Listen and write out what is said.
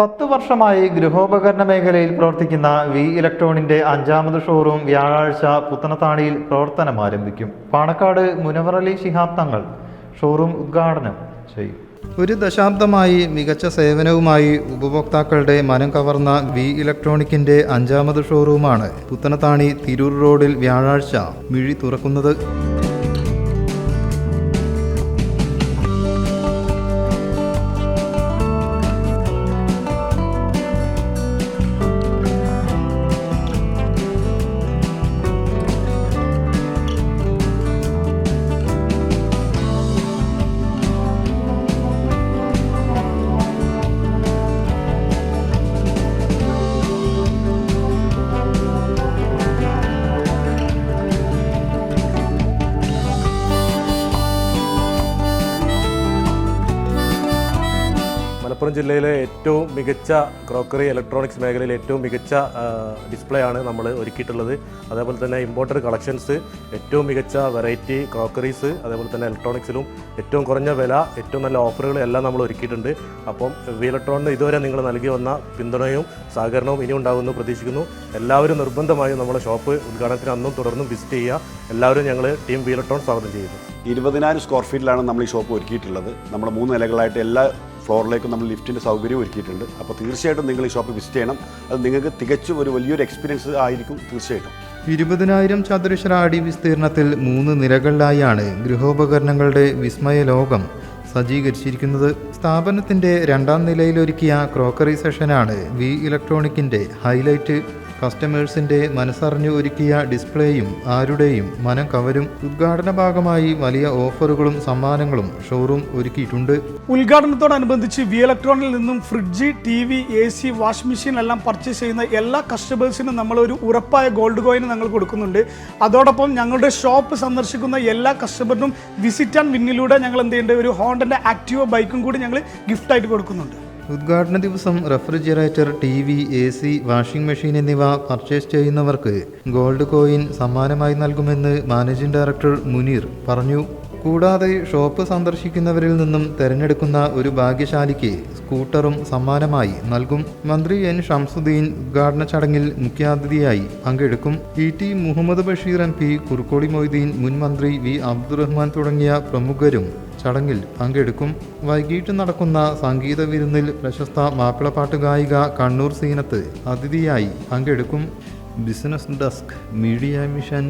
10 വർഷമായി ഗൃഹോപകരണ മേഖലയിൽ പ്രവർത്തിക്കുന്ന വി ഇലക്ട്രോണിന്റെ 5ാമത് ഷോറൂം വ്യാഴാഴ്ച പുത്തനത്താണിയിൽ പ്രവർത്തനം ആരംഭിക്കും. പാണക്കാട് മുനവർ അലി ശിഹാബ് തങ്ങൾ ഷോറൂം ഉദ്ഘാടനം ചെയ്യും. ഒരു ദശാബ്ദമായി മികച്ച സേവനവുമായി ഉപഭോക്താക്കളുടെ മനം കവർന്ന വി ഇലക്ട്രോണിക്കിന്റെ 5ാമത് ഷോറൂമാണ് പുത്തനത്താണി തിരൂർ റോഡിൽ വ്യാഴാഴ്ച മിഴി തുറക്കുന്നത്. മലപ്പുറം ജില്ലയിലെ ഏറ്റവും മികച്ച ക്രോക്കറി ഇലക്ട്രോണിക്സ് മേഖലയിൽ ഏറ്റവും മികച്ച ഡിസ്പ്ലേ ആണ് നമ്മൾ ഒരുക്കിയിട്ടുള്ളത്. അതേപോലെ തന്നെ ഇമ്പോർട്ടഡ് കളക്ഷൻസ്, ഏറ്റവും മികച്ച വെറൈറ്റി ക്രോക്കറീസ്, അതേപോലെ തന്നെ ഇലക്ട്രോണിക്സിലും ഏറ്റവും കുറഞ്ഞ വില, ഏറ്റവും നല്ല ഓഫറുകൾ എല്ലാം നമ്മൾ ഒരുക്കിയിട്ടുണ്ട്. അപ്പം വി ഇലക്ട്രോണിന് ഇതുവരെ നിങ്ങൾ നൽകി വന്ന പിന്തുണയും സഹകരണവും ഇനി ഉണ്ടാകുമെന്ന് പ്രതീക്ഷിക്കുന്നു. എല്ലാവരും നിർബന്ധമായും നമ്മുടെ ഷോപ്പ് ഉദ്ഘാടനത്തിന് അന്നും തുടർന്നും വിസിറ്റ് ചെയ്യുക. എല്ലാവരും ഞങ്ങൾ ടീം വി ഇലക്ട്രോൺ സ്വാഗതം ചെയ്യുന്നു. 20,000 സ്ക്വയർ ഫീറ്റിലാണ് നമ്മൾ ഈ ഷോപ്പ് ഒരുക്കിയിട്ടുള്ളത്. നമ്മുടെ 3 നിലകളായിട്ട് എല്ലാ ഫ്ലോറിലേക്കും നമ്മൾ ലിഫ്റ്റിൻ്റെ സൗകര്യം ഒരുക്കിയിട്ടുണ്ട്. അപ്പോൾ തീർച്ചയായിട്ടും നിങ്ങൾ ഈ ഷോപ്പ് വിസിറ്റ് ചെയ്യണം. അത് നിങ്ങൾക്ക് തികച്ചും വലിയൊരു എക്സ്പീരിയൻസ് ആയിരിക്കും തീർച്ചയായിട്ടും. 20,000 ചതുരശ്ര അടി വിസ്തീർണത്തിൽ 3 നിലകളിലായാണ് ഗൃഹോപകരണങ്ങളുടെ വിസ്മയ ലോകം സജ്ജീകരിച്ചിരിക്കുന്നത്. സ്ഥാപനത്തിന്റെ 2ാം നിലയിലൊരുക്കിയ ക്രോക്കറി സെഷനാണ് വി ഇലക്ട്രോണിക്കിന്റെ ഹൈലൈറ്റ്. കസ്റ്റമേഴ്സിന്റെ മനസ്സറിഞ്ഞു ഒരുക്കിയ ഡിസ്പ്ലേയും ആരുടെയും മനം കവരും. ഉദ്ഘാടന ഭാഗമായി വലിയ ഓഫറുകളും സമ്മാനങ്ങളും ഷോറൂം ഒരുക്കിയിട്ടുണ്ട്. ഉദ്ഘാടനത്തോടനുബന്ധിച്ച് വി ഇലക്ട്രോണിൽ നിന്നും fridge, TV, AC, washing machine എല്ലാം പർച്ചേസ് ചെയ്യുന്ന എല്ലാ കസ്റ്റമേഴ്സിനും നമ്മളൊരു ഉറപ്പായ ഗോൾഡ് കോയിൻ ഞങ്ങൾ കൊടുക്കുന്നുണ്ട്. അതോടൊപ്പം ഞങ്ങളുടെ ഷോപ്പ് സന്ദർശിക്കുന്ന എല്ലാ കസ്റ്റമറിനും വിസിറ്റ് ആൻഡ് വിന്നിലൂടെ ഞങ്ങൾ എന്ത് ചെയ്യുന്നുണ്ട്, ഒരു ഹോണ്ടൻ്റെ ആക്റ്റീവ ബൈക്കും കൂടി ഞങ്ങൾ ഗിഫ്റ്റായിട്ട് കൊടുക്കുന്നുണ്ട്. ഉദ്ഘാടന ദിവസം refrigerator, TV, AC, washing machine എന്നിവ പർച്ചേസ് ചെയ്യുന്നവർക്ക് ഗോൾഡ് കോയിൻ സമ്മാനമായി നൽകുമെന്ന് മാനേജിംഗ് ഡയറക്ടർ മുനീർ പറഞ്ഞു. കൂടാതെ ഷോപ്പ് സന്ദർശിക്കുന്നവരിൽ നിന്നും തെരഞ്ഞെടുക്കുന്ന ഒരു ഭാഗ്യശാലിക്ക് സ്കൂട്ടറും സമ്മാനമായി നൽകും. മന്ത്രി N. ഷംസുദ്ദീൻ ഉദ്ഘാടന ചടങ്ങിൽ മുഖ്യാതിഥിയായി പങ്കെടുക്കും. ET മുഹമ്മദ് ബഷീർ MP, കുറുക്കോളി മൊയ്തീൻ, മുൻ മന്ത്രി V. അബ്ദുറഹ്മാൻ തുടങ്ങിയ പ്രമുഖരും ചടങ്ങിൽ പങ്കെടുക്കും. വൈകിട്ട് നടക്കുന്ന സംഗീത വിരുന്നിൽ പ്രശസ്ത മാപ്പിളപ്പാട്ട് ഗായിക കണ്ണൂർ സീനത്ത് അതിഥിയായി പങ്കെടുക്കും. Business desk, media mission.